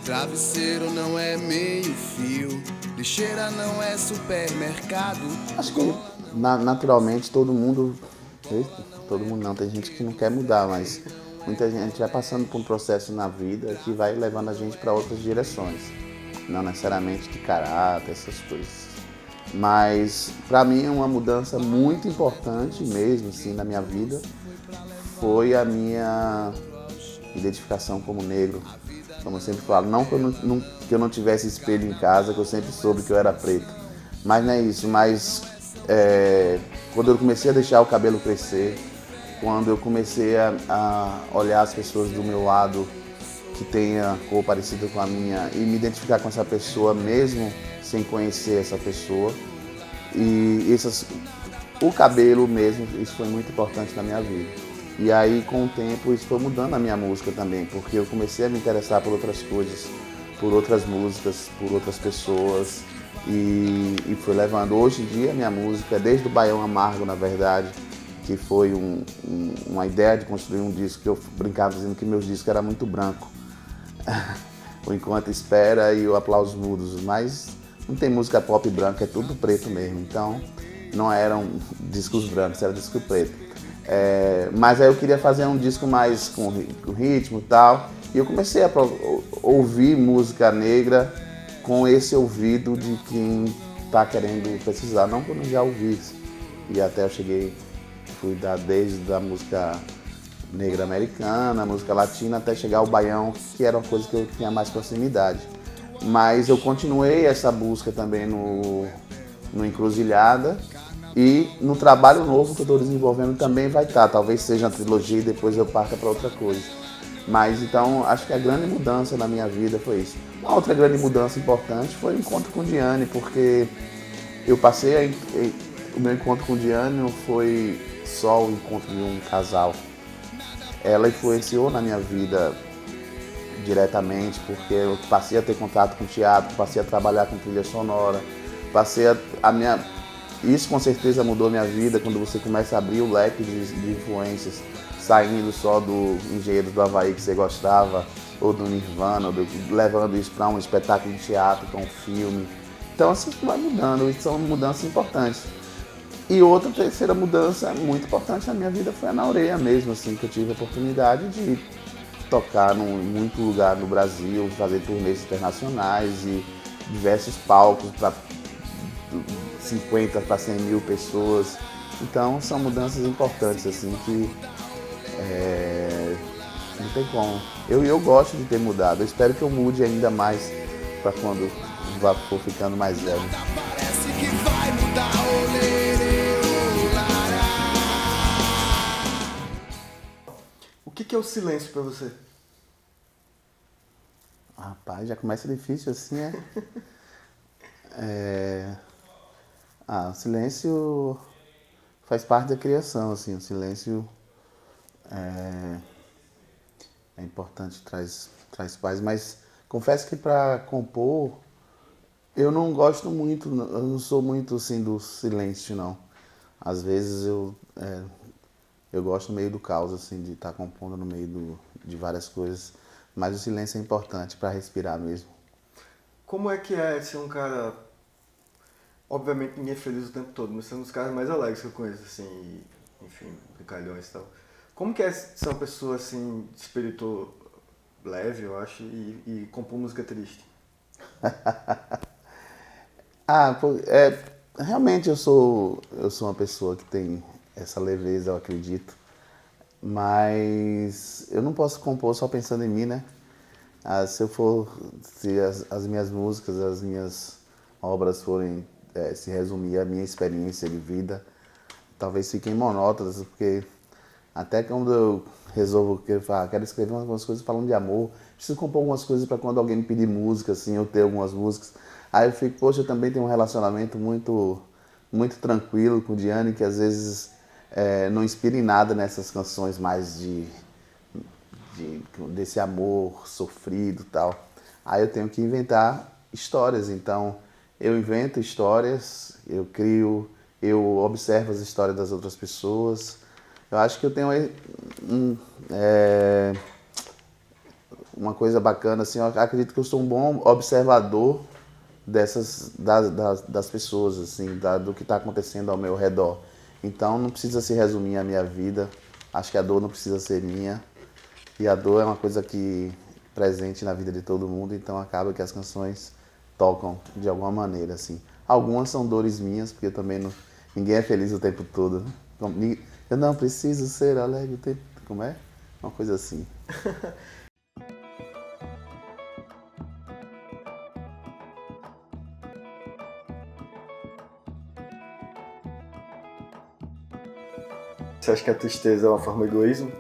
Travesseiro não é meio fio, lixeira não é supermercado. Acho que naturalmente todo mundo não, tem gente que não quer mudar, mas muita gente vai passando por um processo na vida que vai levando a gente para outras direções, não necessariamente de caráter, essas coisas. Mas para mim uma mudança muito importante mesmo assim na minha vida foi a minha identificação como negro. Como eu sempre falo, não que eu não tivesse espelho em casa, que eu sempre soube que eu era preto. Mas não é isso, mas quando eu comecei a deixar o cabelo crescer, quando eu comecei a olhar as pessoas do meu lado que tenha cor parecida com a minha e me identificar com essa pessoa mesmo sem conhecer essa pessoa. O cabelo mesmo, isso foi muito importante na minha vida. E aí, com o tempo, isso foi mudando a minha música também, porque eu comecei a me interessar por outras coisas, por outras músicas, por outras pessoas, e foi levando. Hoje em dia, a minha música, desde o Baião Amargo, na verdade, que foi uma ideia de construir um disco, que eu brincava dizendo que meus discos eram muito branco. O Enquanto Espera e o Aplausos Mudos, mas não tem música pop branca, é tudo preto mesmo, então não eram discos brancos, era disco preto. Mas aí eu queria fazer um disco mais com ritmo e tal, e eu comecei a ouvir música negra com esse ouvido de quem está querendo pesquisar, não que eu não já ouvi, e até eu fui desde a música negra americana, música latina, até chegar ao baião, que era uma coisa que eu tinha mais proximidade. Mas eu continuei essa busca também no Encruzilhada, e no trabalho novo que eu estou desenvolvendo também vai estar. Talvez seja uma trilogia e depois eu parta para outra coisa. Mas então acho que a grande mudança na minha vida foi isso. Uma outra grande mudança importante foi o encontro com Diane, porque eu passei o meu encontro com Diane não foi só o encontro de um casal. Ela influenciou na minha vida diretamente, porque eu passei a ter contato com teatro, passei a trabalhar com trilha sonora, isso com certeza mudou minha vida quando você começa a abrir o leque de influências, saindo só do Engenheiro do Havaí que você gostava, ou do Nirvana, levando isso para um espetáculo de teatro, para um filme. Então assim vai mudando, e são mudanças importantes. E outra terceira mudança muito importante na minha vida foi a Naureia mesmo, assim, que eu tive a oportunidade de tocar em muito lugar no Brasil, fazer turnês internacionais e diversos palcos para 50 para 100 mil pessoas. Então são mudanças importantes assim que não tem como. Eu gosto de ter mudado, eu espero que eu mude ainda mais para quando for ficando mais velho. Parece que vai mudar, O que é o silêncio pra você? Rapaz, já começa difícil assim, o silêncio faz parte da criação, assim, o silêncio é importante, traz paz, mas confesso que para compor eu não gosto muito, eu não sou muito assim do silêncio, não. Às vezes eu gosto no meio do caos, assim, de estar compondo no meio de várias coisas, mas o silêncio é importante para respirar mesmo. Como é que é ser um cara... Obviamente ninguém é feliz o tempo todo, mas você é um dos caras mais alegres que eu conheço, assim, enfim, brincalhões e tal. Como que é ser uma pessoa, assim, de espírito leve, eu acho, e compor música triste? Realmente eu sou uma pessoa que tem essa leveza, eu acredito. Mas eu não posso compor só pensando em mim, né? Se as minhas músicas, as minhas obras forem se resumir à minha experiência de vida, talvez fiquem monótonas, porque até quando eu resolvo quero escrever algumas coisas falando de amor, preciso compor algumas coisas para quando alguém me pedir música, assim, eu ter algumas músicas. Aí eu fico, poxa, eu também tenho um relacionamento muito, muito tranquilo com o Diane, que às vezes não inspira em nada nessas canções mais desse amor sofrido e tal. Aí eu tenho que inventar histórias, então eu invento histórias, eu crio, eu observo as histórias das outras pessoas. Eu acho que eu tenho uma coisa bacana, assim, eu acredito que eu sou um bom observador das pessoas, assim, do que está acontecendo ao meu redor. Então não precisa se resumir a minha vida, acho que a dor não precisa ser minha, e a dor é uma coisa que presente na vida de todo mundo, então acaba que as canções tocam de alguma maneira, assim. Algumas são dores minhas, porque também ninguém é feliz o tempo todo, né? Eu não preciso ser alegre o tempo... Como é? Uma coisa assim. Você acha que a tristeza é uma forma de egoísmo?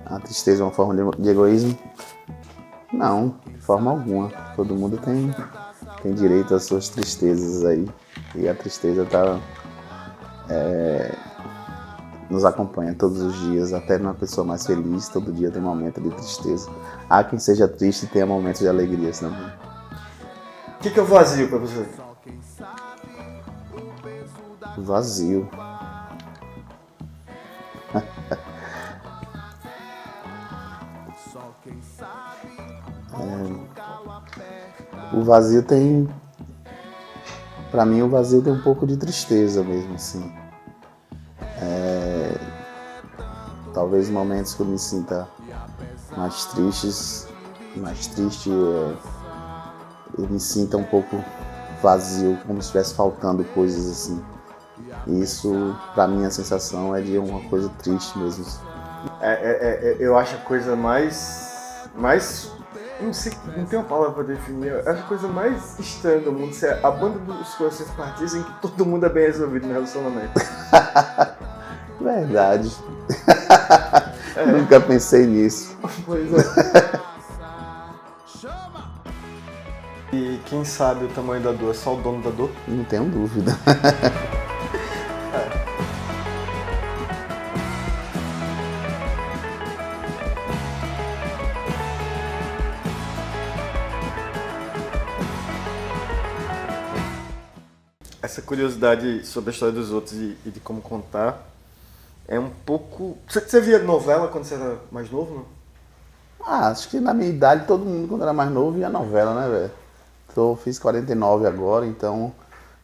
A tristeza é uma forma de egoísmo? Não, de forma alguma. Todo mundo tem direito às suas tristezas aí. E a tristeza nos acompanha todos os dias. Até uma pessoa mais feliz, todo dia tem um momento de tristeza. Há quem seja triste e tenha momentos de alegria também. O que é o vazio pra você? Vazio. O vazio tem... Pra mim o vazio tem um pouco de tristeza mesmo, assim. Talvez momentos que eu me sinta mais triste, eu me sinta um pouco vazio, como se estivesse faltando coisas assim. E isso, pra mim, a sensação é de uma coisa triste mesmo. Eu acho a coisa mais não sei, não tem uma palavra pra definir. Eu acho a coisa mais estranha do mundo ser a banda dos corações partidos em que todo mundo é bem resolvido no relacionamento. Verdade. Nunca pensei nisso. Pois é. E quem sabe o tamanho da dor é só o dono da dor? Não tenho dúvida. Essa curiosidade sobre a história dos outros e de como contar é um pouco... Você via novela quando você era mais novo, não? Acho que na minha idade todo mundo, quando era mais novo, via novela, né, velho? Fiz 49 agora, então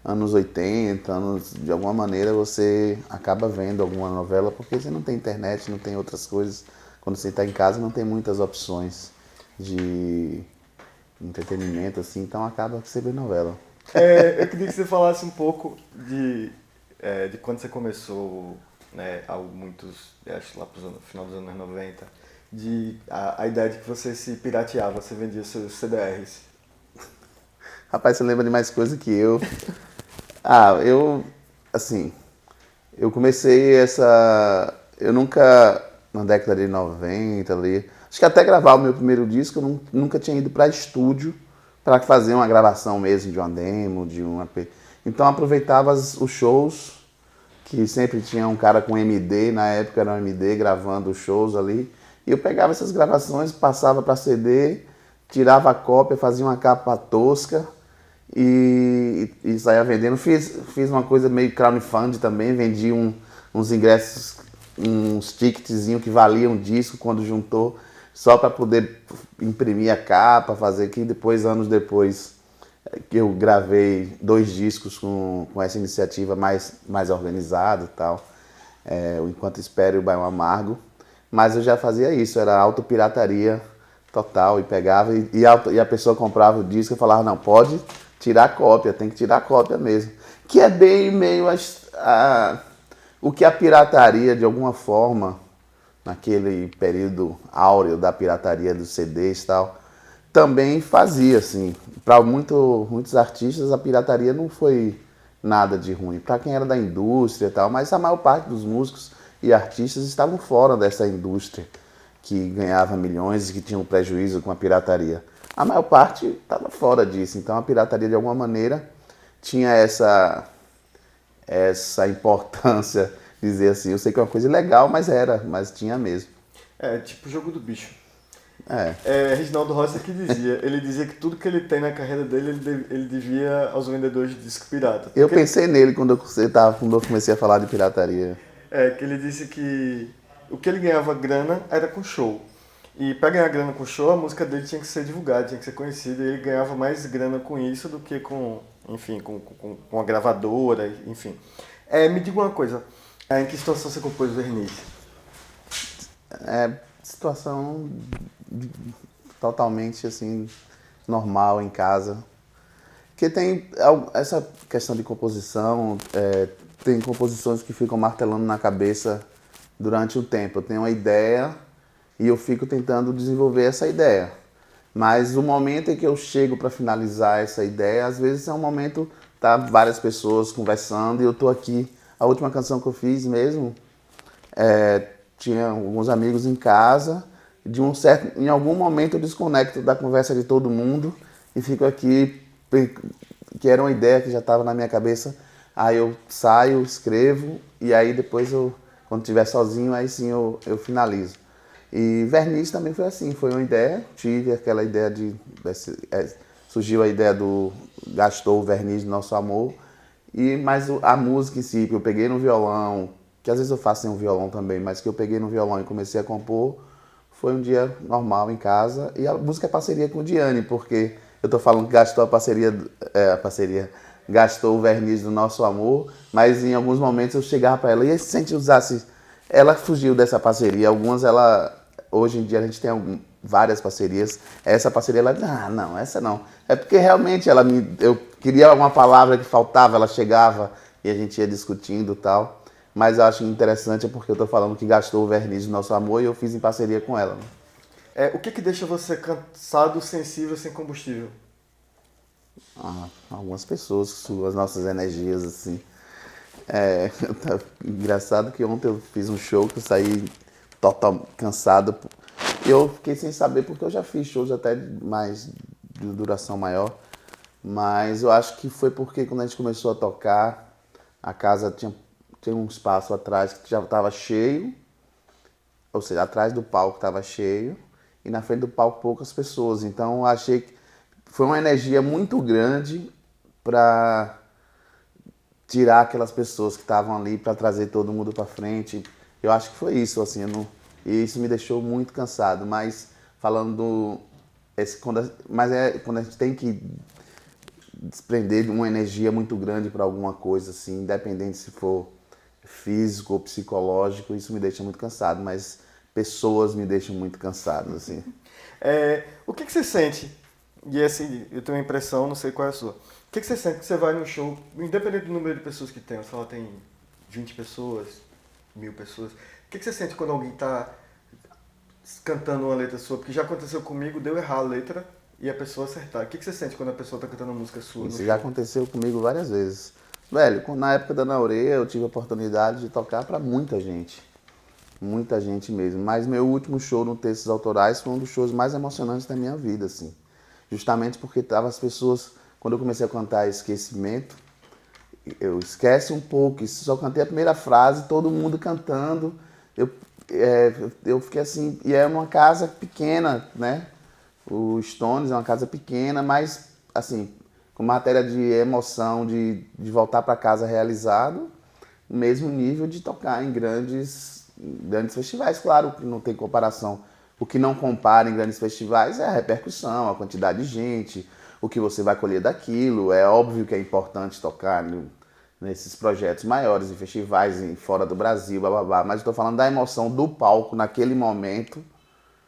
anos 80, de alguma maneira você acaba vendo alguma novela, porque você não tem internet, não tem outras coisas. Quando você está em casa não tem muitas opções de entretenimento, assim, então acaba que você vê novela. Eu queria que você falasse um pouco de quando você começou, né, há muitos, acho lá pro final dos anos 90, a idade que você se pirateava, você vendia seus CDRs. Rapaz, você lembra de mais coisa que eu. Eu comecei eu nunca, na década de 90 ali, acho que até gravar o meu primeiro disco, eu nunca tinha ido para estúdio para fazer uma gravação mesmo de uma demo, de um AP. Então eu aproveitava os shows, que sempre tinha um cara com MD, na época era um MD gravando os shows ali, e eu pegava essas gravações, passava para CD, tirava a cópia, fazia uma capa tosca e saía vendendo. Fiz uma coisa meio crowdfunding também, vendi uns ingressos, uns ticketzinhos que valiam disco quando juntou, só para poder imprimir a capa, fazer aqui. Depois, anos depois, que eu gravei 2 discos com essa iniciativa mais organizada e tal, o Enquanto Espero e o Bairro Amargo. Mas eu já fazia isso, era autopirataria total, e pegava e a pessoa comprava o disco e falava, não, pode tirar a cópia, tem que tirar a cópia mesmo. Que é bem meio o que a pirataria, de alguma forma, naquele período áureo da pirataria dos CDs e tal, também fazia, assim. Para muitos artistas, a pirataria não foi nada de ruim. Para quem era da indústria e tal, mas a maior parte dos músicos e artistas estavam fora dessa indústria que ganhava milhões e que tinham prejuízo com a pirataria. A maior parte estava fora disso. Então a pirataria, de alguma maneira, tinha essa importância, dizer assim. Eu sei que é uma coisa legal, mas tinha mesmo. É tipo o Jogo do Bicho. É. Reginaldo Rossi que dizia. Ele dizia que tudo que ele tem na carreira dele, ele devia aos vendedores de disco pirata. Eu pensei nele quando eu comecei a falar de pirataria. Que ele disse que o que ele ganhava grana era com show. E para ganhar grana com show, a música dele tinha que ser divulgada, tinha que ser conhecida, e ele ganhava mais grana com isso do que com, enfim, com a gravadora, enfim. Me diga uma coisa, em que situação você compôs o Verniz? Situação totalmente assim normal em casa. Porque tem essa questão de composição, tem composições que ficam martelando na cabeça durante o tempo. Eu tenho uma ideia e eu fico tentando desenvolver essa ideia. Mas o momento em que eu chego para finalizar essa ideia, às vezes é um momento, tá várias pessoas conversando e eu tô aqui. A última canção que eu fiz mesmo, tinha alguns amigos em casa, em algum momento eu desconecto da conversa de todo mundo e fico aqui, que era uma ideia que já estava na minha cabeça, aí eu saio, escrevo e aí depois quando estiver sozinho, aí sim eu finalizo. E Verniz também foi assim, foi uma ideia, tive aquela ideia surgiu a ideia do Gastou o Verniz do Nosso Amor, mas a música em si, que eu peguei no violão, que às vezes eu faço sem um violão também, mas que eu peguei no violão e comecei a compor, foi um dia normal em casa. E a música é parceria com o Diane, porque eu tô falando que gastou gastou o Verniz do Nosso Amor, mas em alguns momentos eu chegava para ela, e se a gente usasse... Ela fugiu dessa parceria, hoje em dia a gente tem várias parcerias, essa parceria ela, não, essa não. É porque realmente eu queria uma palavra que faltava, ela chegava e a gente ia discutindo e tal. Mas eu acho interessante porque eu tô falando que gastou o Verniz do Nosso Amor e eu fiz em parceria com ela. O que deixa você cansado, sensível, sem combustível? Algumas pessoas sugam as nossas energias, assim. Engraçado que ontem eu fiz um show que eu saí total cansado. Eu fiquei sem saber porque eu já fiz shows até de duração maior. Mas eu acho que foi porque quando a gente começou a tocar, a casa tinha um espaço atrás que já estava cheio, ou seja, atrás do palco estava cheio e na frente do palco poucas pessoas. Então eu achei que foi uma energia muito grande para tirar aquelas pessoas que estavam ali, para trazer todo mundo para frente. Eu acho que foi isso, assim, e isso me deixou muito cansado. Mas falando quando a gente tem que desprender de uma energia muito grande para alguma coisa, assim, independente se for físico ou psicológico, isso me deixa muito cansado, mas pessoas me deixam muito cansado, assim. O que você sente? E assim, eu tenho uma impressão, não sei qual é a sua. O que você sente que você vai no show, independente do número de pessoas que tem, você fala tem 20 pessoas, 1000 pessoas, o que você sente quando alguém tá cantando uma letra sua? Porque já aconteceu comigo, deu errar a letra e a pessoa acertar. O que você sente quando a pessoa tá cantando uma música sua? Isso já aconteceu comigo várias vezes. Velho, na época da Naureia eu tive a oportunidade de tocar para muita gente mesmo. Mas meu último show no Textos Autorais foi um dos shows mais emocionantes da minha vida, assim. Justamente porque tava as pessoas, quando eu comecei a cantar Esquecimento, eu esquece um pouco, só cantei a primeira frase, todo mundo cantando. Eu fiquei assim, e é uma casa pequena, né? O Stones é uma casa pequena, mas assim, com matéria de emoção, de voltar para casa realizado, o mesmo nível de tocar em grandes festivais. Claro que não tem comparação. O que não compara em grandes festivais é a repercussão, a quantidade de gente, o que você vai colher daquilo. É óbvio que é importante tocar nesses projetos maiores, em festivais fora do Brasil, bababá, mas eu estou falando da emoção do palco naquele momento.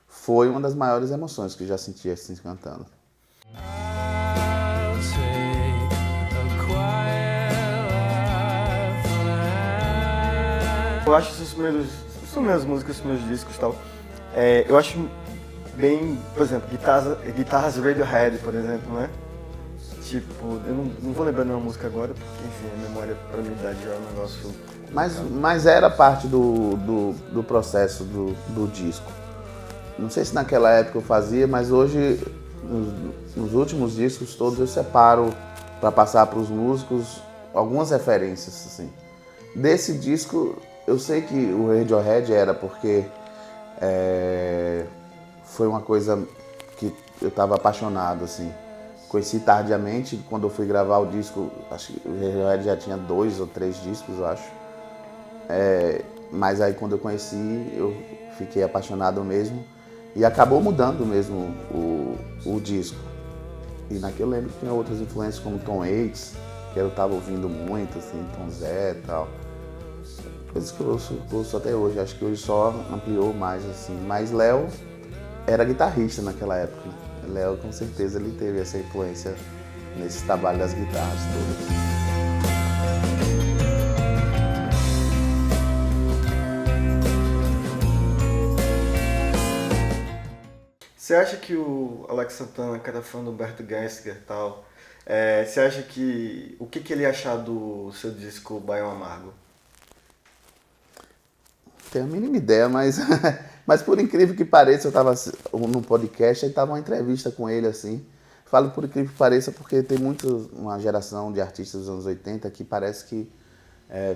Foi uma das maiores emoções que eu já senti assim cantando. Eu acho essas primeiras músicas, os primeiros discos e tal, eu acho bem, por exemplo, guitarras Radiohead, por exemplo, né? Tipo, eu não vou lembrar nenhuma música agora, porque enfim, a memória pra minha idade já é um negócio... Mas era parte do processo do disco. Não sei se naquela época eu fazia, mas hoje, nos últimos discos todos, eu separo para passar para os músicos algumas referências, assim. Desse disco, eu sei que o Radiohead era porque foi uma coisa que eu estava apaixonado, assim. Conheci tardiamente, quando eu fui gravar o disco, acho que o Radiohead já tinha 2 ou 3 discos, eu acho. Mas aí quando eu conheci, eu fiquei apaixonado mesmo e acabou mudando mesmo o disco. E naquele eu lembro que tinha outras influências como Tom Waits, que eu estava ouvindo muito, assim, Tom Zé e tal. Coisas que eu ouço até hoje, acho que hoje só ampliou mais, assim. Mas Léo era guitarrista naquela época. Léo, com certeza, ele teve essa influência nesse trabalho das guitarras todas. Você acha que o Alex Santana, que era fã do Humberto Gessinger e tal, você acha que... O que ele achar do seu disco Baião Amargo? Tenho a mínima ideia, mas, mas por incrível que pareça, eu estava no podcast e estava uma entrevista com ele, assim. Falo por incrível que pareça porque tem uma geração de artistas dos anos 80 que parece que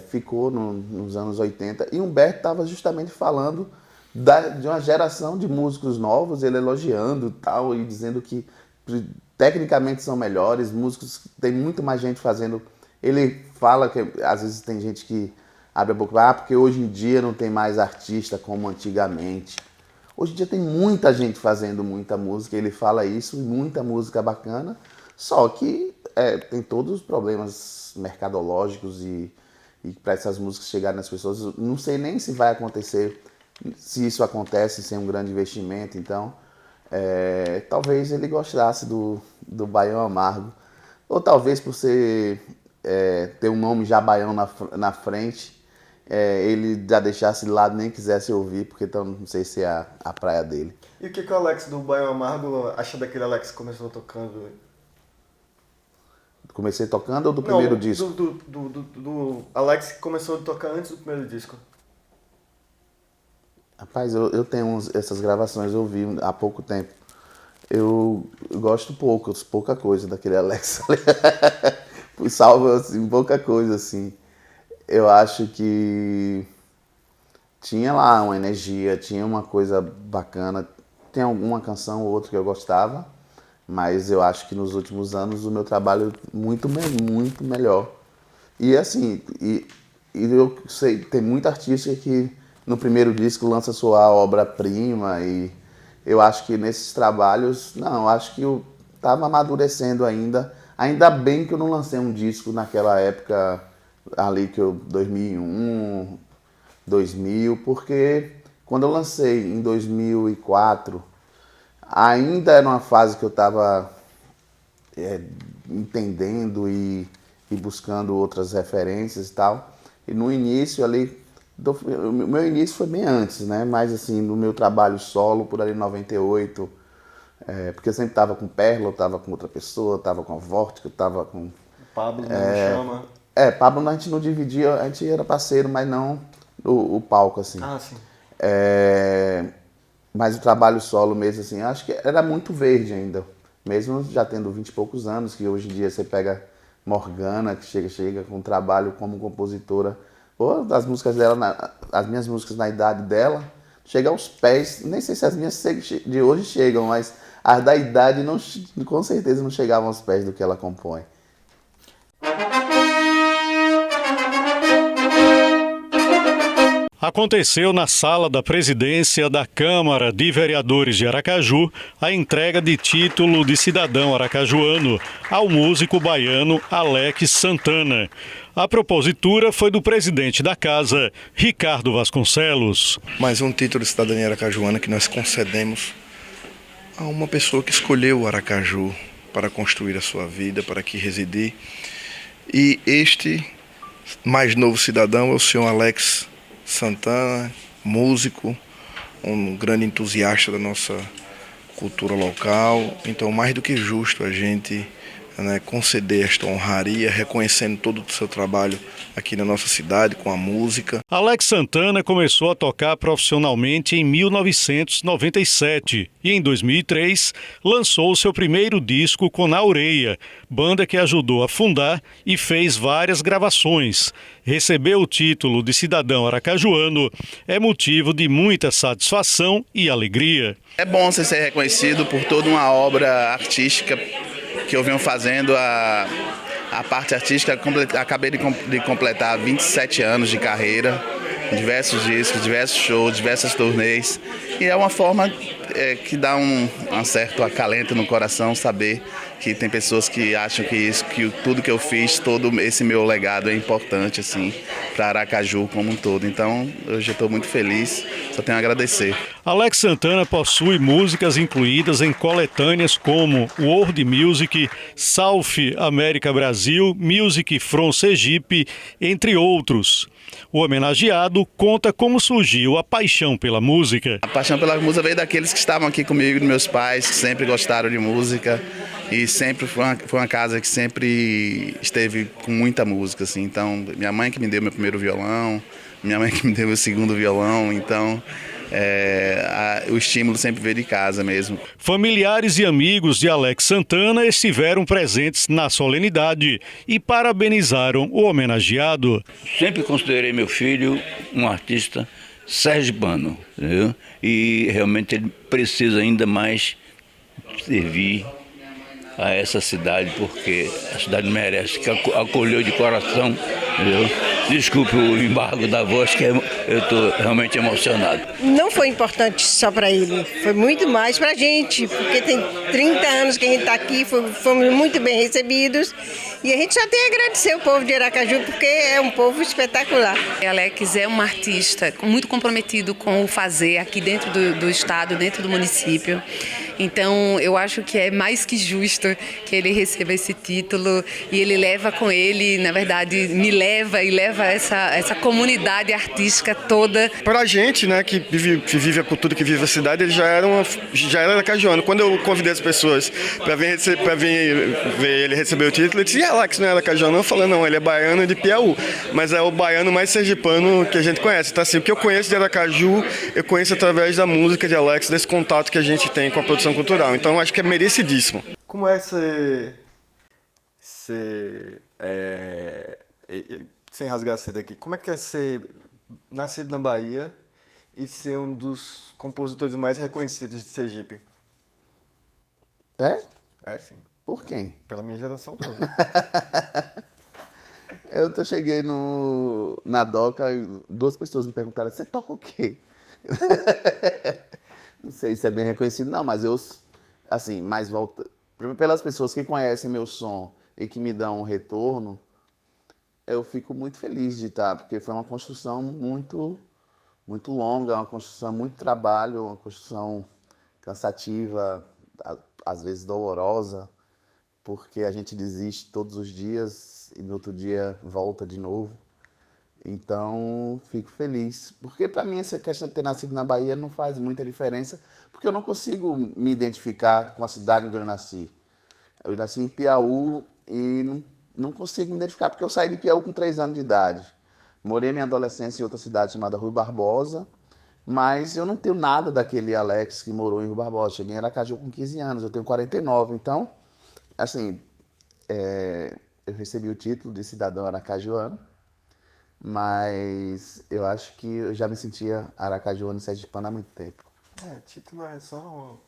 ficou nos anos 80. E Humberto estava justamente falando de uma geração de músicos novos, ele elogiando tal, e dizendo que tecnicamente são melhores, músicos, tem muito mais gente fazendo. Ele fala que às vezes tem gente que abre a boca, porque hoje em dia não tem mais artista como antigamente. Hoje em dia tem muita gente fazendo muita música, ele fala isso, muita música bacana, só que tem todos os problemas mercadológicos e para essas músicas chegarem nas pessoas, não sei nem se vai acontecer, se isso acontece sem um grande investimento, então talvez ele gostasse do Baião Amargo, ou talvez por ser, ter um nome já Baião na frente, ele já deixasse de lado, nem quisesse ouvir, porque então não sei se é a praia dele. E o que o Alex do Baião Amargo acha daquele Alex que começou tocando? Comecei tocando ou do primeiro disco? Do Alex que começou a tocar antes do primeiro disco. Rapaz, eu tenho essas gravações, eu ouvi há pouco tempo. Eu gosto pouca coisa daquele Alex. Salvo assim, pouca coisa assim. Eu acho que tinha lá uma energia, tinha uma coisa bacana. Tem alguma canção ou outra que eu gostava, mas eu acho que nos últimos anos o meu trabalho muito melhor. E assim, eu sei, tem muita artista que no primeiro disco lança sua obra-prima e eu acho que nesses trabalhos, não, acho que eu estava amadurecendo ainda. Ainda bem que eu não lancei um disco naquela época ali que 2001, 2000, porque quando eu lancei em 2004, ainda era uma fase que eu estava entendendo e buscando outras referências e tal. E no início ali, o meu início foi bem antes, né? Mas assim, no meu trabalho solo, por ali em 98, porque eu sempre estava com Perla, eu estava com outra pessoa, eu estava com a Vórtica, eu estava com... Pablo não me chama. Pablo a gente não dividia, a gente era parceiro, mas não o palco, assim. Ah, sim. Mas o trabalho solo mesmo, assim, acho que era muito verde ainda. Mesmo já tendo 20 e poucos anos, que hoje em dia você pega Morgana, que chega com trabalho como compositora. Pô, as músicas dela, as minhas músicas na idade dela, chega aos pés, nem sei se as minhas de hoje chegam, mas as da idade não, com certeza não chegavam aos pés do que ela compõe. Aconteceu na sala da presidência da Câmara de Vereadores de Aracaju a entrega de título de cidadão aracajuano ao músico baiano Alex Santana. A propositura foi do presidente da casa, Ricardo Vasconcelos. Mais um título de cidadania aracajuana que nós concedemos a uma pessoa que escolheu o Aracaju para construir a sua vida, para aqui residir. E este mais novo cidadão é o senhor Alex Santana, músico, um grande entusiasta da nossa cultura local. Então, mais do que justo a gente conceder esta honraria, reconhecendo todo o seu trabalho aqui na nossa cidade com a música. Alex Santana começou a tocar profissionalmente em 1997 e em 2003 lançou seu primeiro disco com Na Ureia, banda que ajudou a fundar e fez várias gravações. Receber o título de cidadão aracajuano é motivo de muita satisfação e alegria. É bom você ser reconhecido por toda uma obra artística que eu venho fazendo, a parte artística. Acabei de completar 27 anos de carreira diversos discos, diversos shows, diversas turnês. E é uma forma que dá um certo acalento no coração saber que tem pessoas que acham que tudo que eu fiz, todo esse meu legado é importante assim para Aracaju como um todo. Então, hoje eu estou muito feliz, só tenho a agradecer. Alex Santana possui músicas incluídas em coletâneas como World Music, South America Brasil, Music from Sergipe, entre outros. O homenageado conta como surgiu a paixão pela música. A paixão pela música veio daqueles que estavam aqui comigo, meus pais, que sempre gostaram de música e sempre foi uma casa que sempre esteve com muita música, assim. Então, minha mãe que me deu meu primeiro violão, minha mãe que me deu meu segundo violão, então o estímulo sempre veio de casa mesmo. Familiares e amigos de Alex Santana estiveram presentes na solenidade e parabenizaram o homenageado. Sempre considerei meu filho um artista sergipano, entendeu? E realmente ele precisa ainda mais servir a essa cidade, porque a cidade merece, que acolheu de coração, entendeu? Desculpe o embargo da voz, que eu estou realmente emocionado. Não foi importante só para ele, foi muito mais para a gente, porque tem 30 anos que a gente está aqui, fomos muito bem recebidos e a gente só tem a agradecer o povo de Aracaju, porque é um povo espetacular. Alex é um artista muito comprometido com o fazer aqui dentro do estado, dentro do município. Então, eu acho que é mais que justo que ele receba esse título e ele leva com ele, na verdade, me leva e leva essa comunidade artística toda. Pra gente, né, que vive a cultura, que vive a cidade, ele já era aracajuano. Quando eu convidei as pessoas para vir ver ele receber o título, ele disse: "E Alex não é aracajuano?" Eu falei: "Não, ele é baiano de Piauí, mas é o baiano mais sergipano que a gente conhece." Então, assim, o que eu conheço de Aracaju, eu conheço através da música de Alex, desse contato que a gente tem com a produção cultural. Então, acho que é merecidíssimo. Como é ser sem rasgar a seda aqui, como é que é ser nascido na Bahia e ser um dos compositores mais reconhecidos de Sergipe? É? É, sim. Por quem? Pela minha geração toda. Eu cheguei na DOCA e 2 pessoas me perguntaram: "Você toca o quê?" Não sei se é bem reconhecido, não, mas eu, assim, mais pelas pessoas que conhecem meu som e que me dão um retorno, eu fico muito feliz de estar, porque foi uma construção muito, muito longa, uma construção muito trabalho, uma construção cansativa, às vezes dolorosa, porque a gente desiste todos os dias e no outro dia volta de novo. Então, fico feliz, porque para mim essa questão de ter nascido na Bahia não faz muita diferença, porque eu não consigo me identificar com a cidade onde eu nasci. Eu nasci em Piauí e não consigo me identificar, porque eu saí de Piauí com 3 anos de idade. Morei minha adolescência em outra cidade chamada Rui Barbosa, mas eu não tenho nada daquele Alex que morou em Rui Barbosa. Cheguei em Aracaju com 15 anos, eu tenho 49, então, assim, eu recebi o título de cidadão aracajuano, mas eu acho que eu já me sentia aracajuano e sergipano há muito tempo. Título é só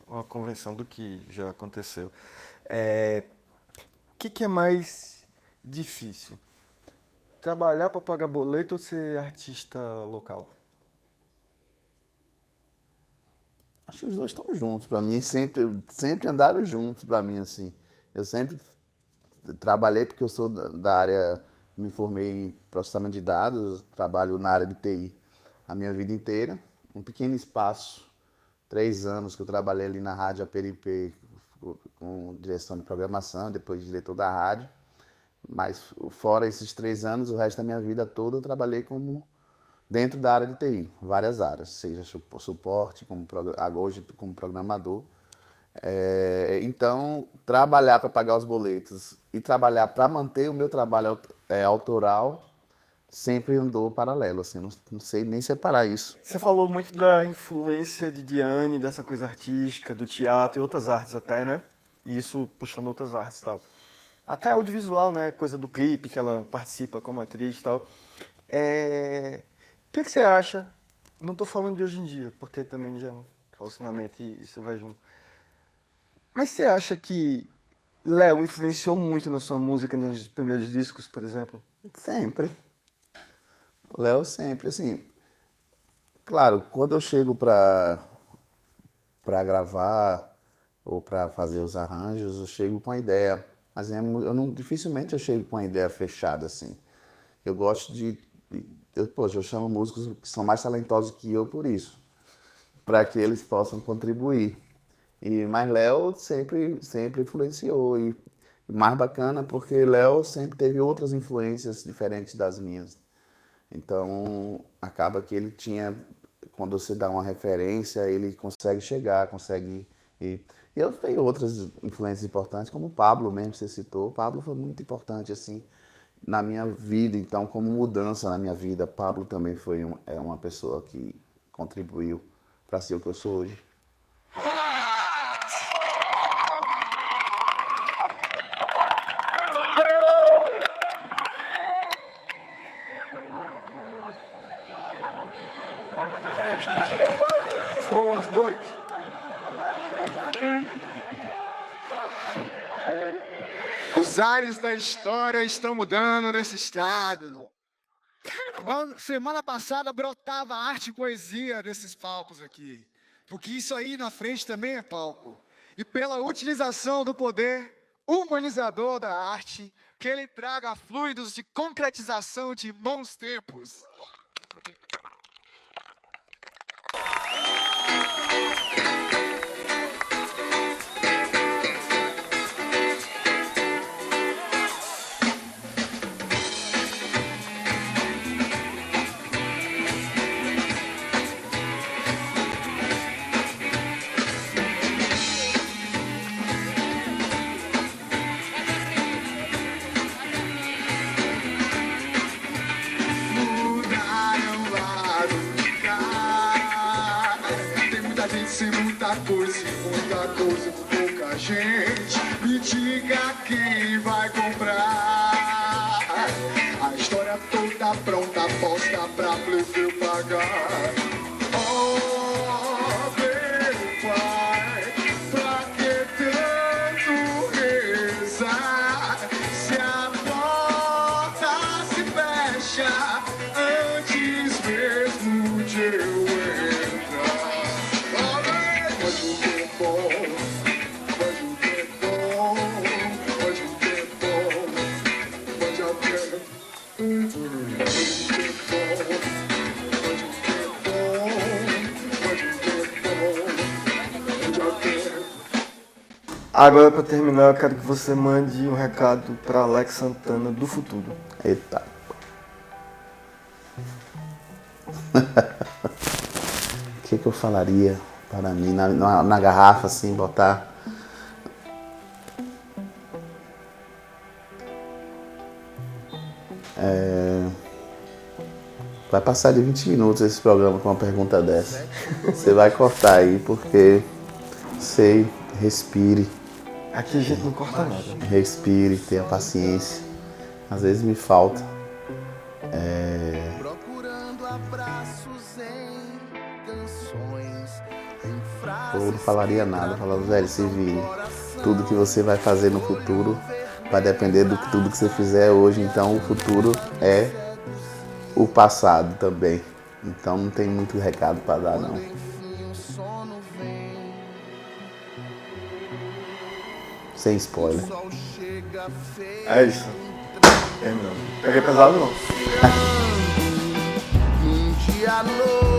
uma convenção do que já aconteceu. O que é mais difícil? Trabalhar para pagar boleto ou ser artista local? Acho que os dois estão juntos para mim, sempre andaram juntos para mim, assim. Eu sempre trabalhei, porque eu sou da área, me formei em processamento de dados, trabalho na área de TI a minha vida inteira. Um pequeno espaço, 3 anos que eu trabalhei ali na rádio APRP com direção de programação, depois diretor da rádio. Mas fora esses 3 anos, o resto da minha vida toda eu trabalhei dentro da área de TI, várias áreas, seja suporte, hoje como programador. Então, trabalhar para pagar os boletos e trabalhar para manter o meu trabalho autoral sempre andou paralelo, assim, não sei nem separar isso. Você falou muito da influência de Diane, dessa coisa artística, do teatro e outras artes até, né? E isso puxando outras artes e tal. Até audiovisual, né? Coisa do clipe, que ela participa como atriz e tal. O que você acha? Não tô falando de hoje em dia, porque também já é um relacionamento e isso vai junto. Mas você acha que Léo influenciou muito na sua música, nos primeiros discos, por exemplo? Sempre. Léo sempre, assim, claro, quando eu chego para gravar ou para fazer os arranjos, eu chego com a ideia, mas dificilmente eu chego com a ideia fechada, assim. Eu gosto poxa, eu chamo músicos que são mais talentosos que eu por isso, para que eles possam contribuir. Mas Léo sempre influenciou, e mais bacana porque Léo sempre teve outras influências diferentes das minhas. Então, acaba que ele tinha, quando você dá uma referência, ele consegue chegar, consegue ir. E eu tenho outras influências importantes, como o Pablo mesmo, que você citou. O Pablo foi muito importante, assim, na minha vida, então, como mudança na minha vida. Pablo também foi uma pessoa que contribuiu para ser o que eu sou hoje. Os ares da história estão mudando nesse estado. Semana passada brotava arte e poesia desses palcos aqui. Porque isso aí na frente também é palco. E pela utilização do poder humanizador da arte, que ele traga fluidos de concretização de bons tempos. Muita coisa, pouca gente. Me diga quem vai comprar. A história toda pronta, posta pra plebeu pagar. Oh, meu pai, pra que tanto rezar? Se a porta se fecha antes mesmo de eu entrar. Agora, para terminar, eu quero que você mande um recado para Alex Santana do futuro. Eita. O que eu falaria para mim na garrafa, assim, botar... Vai passar de 20 minutos esse programa com uma pergunta dessa. Você vai cortar aí, porque sei, respire. Aqui a gente não corta nada. Respire, tenha paciência. Às vezes me falta. Procurando abraços em canções, em frases. Eu não falaria nada, falando, velho, se vire. Tudo que você vai fazer no futuro vai depender do que tudo que você fizer hoje. Então o futuro é o passado também. Então não tem muito recado para dar, não. Sem spoiler. É isso. Peguei pesado, não. Num dia novo.